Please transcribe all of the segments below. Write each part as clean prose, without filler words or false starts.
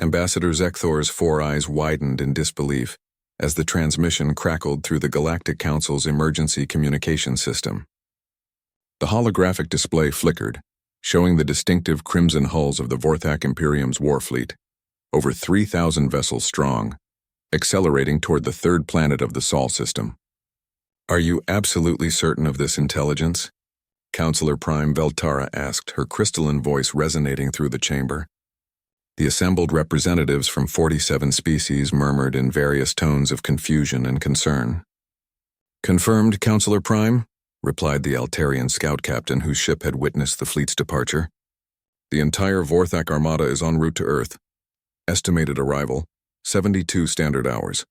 Ambassador Zekthor's four eyes widened in disbelief as the transmission crackled through the Galactic Council's emergency communication system. The holographic display flickered, showing the distinctive crimson hulls of the Vorthak Imperium's war fleet, over 3,000 vessels strong, accelerating toward the third planet of the Sol system. "Are you absolutely certain of this intelligence?" Counselor Prime Veltara asked, her crystalline voice resonating through the chamber. The assembled representatives from 47 species murmured in various tones of confusion and concern. "Confirmed, Counselor Prime," replied the Altarian scout captain whose ship had witnessed the fleet's departure. "The entire Vorthak armada is en route to Earth. Estimated arrival, 72 standard hours."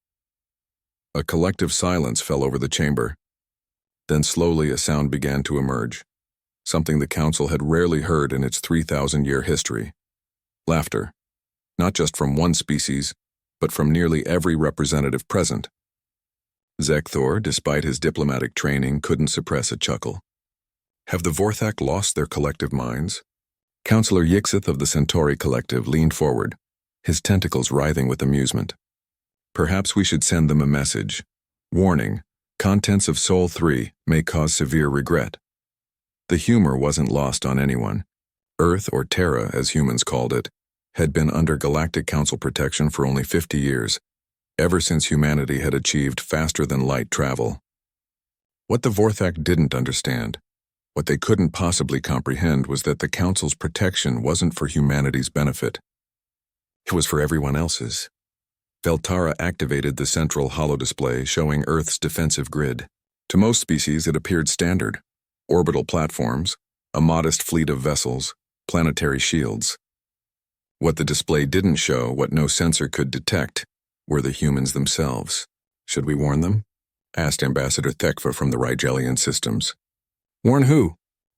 A collective silence fell over the chamber. Then slowly a sound began to emerge, something the Council had rarely heard in its 3,000-year history. Laughter, not just from one species, but from nearly every representative present. Zekthor, despite his diplomatic training, couldn't suppress a chuckle. Have the Vorthak lost their collective minds? Counselor Yixith of the Centauri Collective leaned forward, his tentacles writhing with amusement. "Perhaps we should send them a message. Warning, contents of Sol 3 may cause severe regret." The humor wasn't lost on anyone. Earth, or Terra as humans called it, had been under Galactic Council protection for only 50 years, ever since humanity had achieved faster-than-light travel. What the Vorthak didn't understand, what they couldn't possibly comprehend, was that the Council's protection wasn't for humanity's benefit. It was for everyone else's. Veltara activated the central holodisplay showing Earth's defensive grid. To most species it appeared standard: orbital platforms, a modest fleet of vessels, planetary shields. What the display didn't show, what no sensor could detect, were the humans themselves. "Should we warn them?" asked Ambassador Thekva from the Rigelian systems. "Warn who?"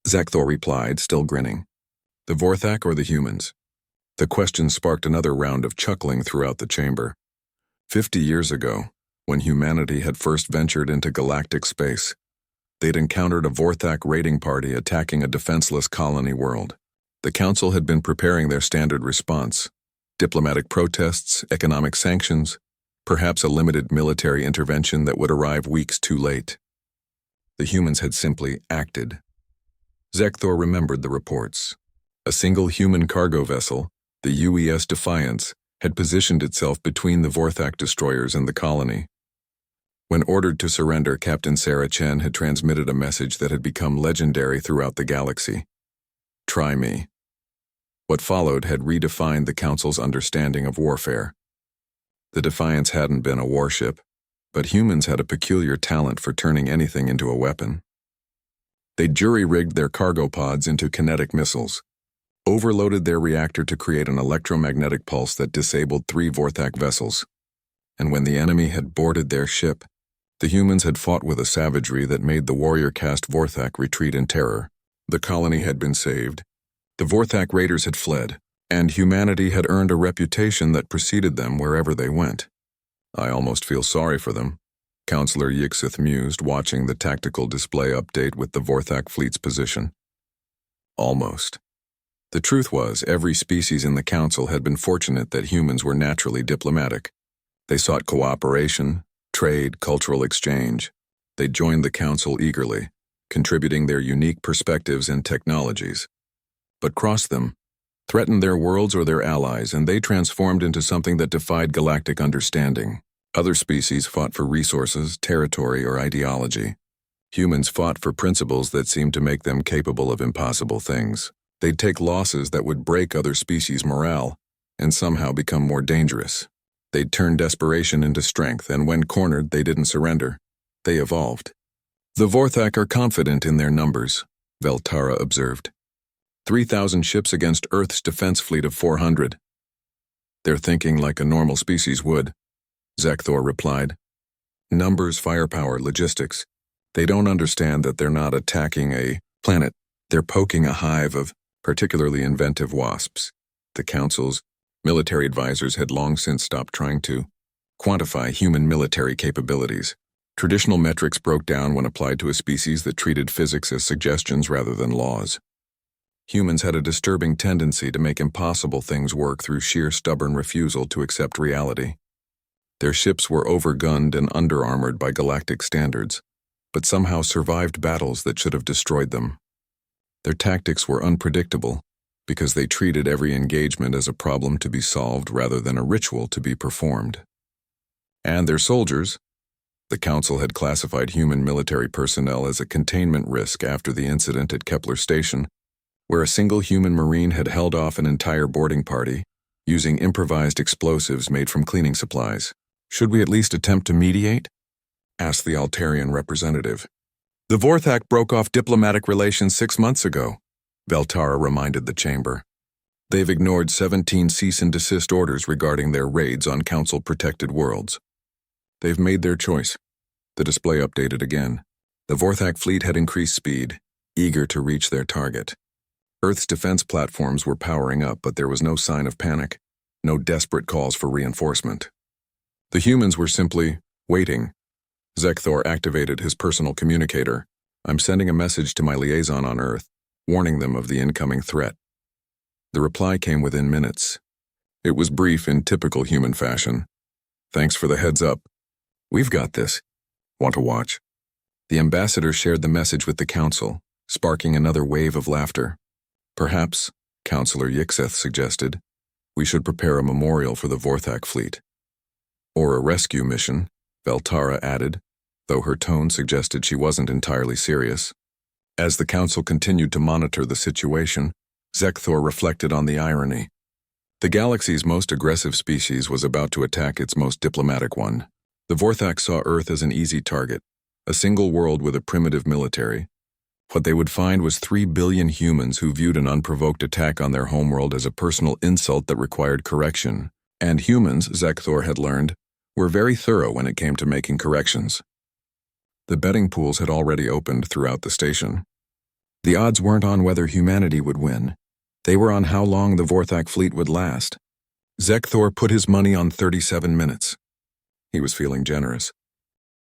Zekthor replied, still grinning. "The Vorthak or the humans?" The question sparked another round of chuckling throughout the chamber. 50 years ago, when humanity had first ventured into galactic space, they'd encountered a Vorthak raiding party attacking a defenseless colony world. The Council had been preparing their standard response: diplomatic protests, economic sanctions, perhaps a limited military intervention that would arrive weeks too late. The humans had simply acted. Zekthor remembered the reports. A single human cargo vessel, the UES Defiance, had positioned itself between the Vorthak destroyers and the colony. When ordered to surrender, Captain Sarah Chen had transmitted a message that had become legendary throughout the galaxy: "Try me." What followed had redefined the Council's understanding of warfare. The Defiance hadn't been a warship, but humans had a peculiar talent for turning anything into a weapon. They jury-rigged their cargo pods into kinetic missiles, overloaded their reactor to create an electromagnetic pulse that disabled 3 Vorthak vessels. And when the enemy had boarded their ship, the humans had fought with a savagery that made the warrior-caste Vorthak retreat in terror. The colony had been saved, the Vorthak raiders had fled, and humanity had earned a reputation that preceded them wherever they went. "I almost feel sorry for them," Counselor Yixith mused, watching the tactical display update with the Vorthak fleet's position. Almost. The truth was, every species in the Council had been fortunate that humans were naturally diplomatic. They sought cooperation, trade, cultural exchange. They joined the Council eagerly, contributing their unique perspectives and technologies. But crossed them, threatened their worlds or their allies, and they transformed into something that defied galactic understanding. Other species fought for resources, territory, or ideology. Humans fought for principles that seemed to make them capable of impossible things. They'd take losses that would break other species' morale and somehow become more dangerous. They'd turn desperation into strength, and when cornered, they didn't surrender. They evolved. "The Vorthak are confident in their numbers," Veltara observed. 3,000 ships against Earth's defense fleet of 400. "They're thinking like a normal species would," Zekthor replied. "Numbers, firepower, logistics. They don't understand that they're not attacking a planet. They're poking a hive of particularly inventive wasps." The Council's military advisors had long since stopped trying to quantify human military capabilities. Traditional metrics broke down when applied to a species that treated physics as suggestions rather than laws. Humans had a disturbing tendency to make impossible things work through sheer stubborn refusal to accept reality. Their ships were overgunned and underarmored by galactic standards, but somehow survived battles that should have destroyed them. Their tactics were unpredictable because they treated every engagement as a problem to be solved rather than a ritual to be performed. And their soldiers, the Council had classified human military personnel as a containment risk after the incident at Kepler Station, where a single human Marine had held off an entire boarding party using improvised explosives made from cleaning supplies. "Should we at least attempt to mediate?" asked the Altarian representative. "The Vorthak broke off diplomatic relations 6 months ago," Veltara reminded the chamber. "They've ignored 17 cease and desist orders regarding their raids on Council-protected worlds. They've made their choice." The display updated again. The Vorthak fleet had increased speed, eager to reach their target. Earth's defense platforms were powering up, but there was no sign of panic, no desperate calls for reinforcement. The humans were simply waiting. Zekthor activated his personal communicator. "I'm sending a message to my liaison on Earth, warning them of the incoming threat." The reply came within minutes. It was brief in typical human fashion. "Thanks for the heads up. We've got this. Want to watch?" The ambassador shared the message with the Council, sparking another wave of laughter. "Perhaps," Councillor Yixeth suggested, "we should prepare a memorial for the Vorthak fleet." "Or a rescue mission," Veltara added, though her tone suggested she wasn't entirely serious. As the Council continued to monitor the situation, Zekthor reflected on the irony. The galaxy's most aggressive species was about to attack its most diplomatic one. The Vorthak saw Earth as an easy target, a single world with a primitive military. What they would find was 3 billion humans who viewed an unprovoked attack on their homeworld as a personal insult that required correction. And humans, Zekthor had learned, were very thorough when it came to making corrections. The betting pools had already opened throughout the station. The odds weren't on whether humanity would win. They were on how long the Vorthak fleet would last. Zekthor put his money on 37 minutes. He was feeling generous.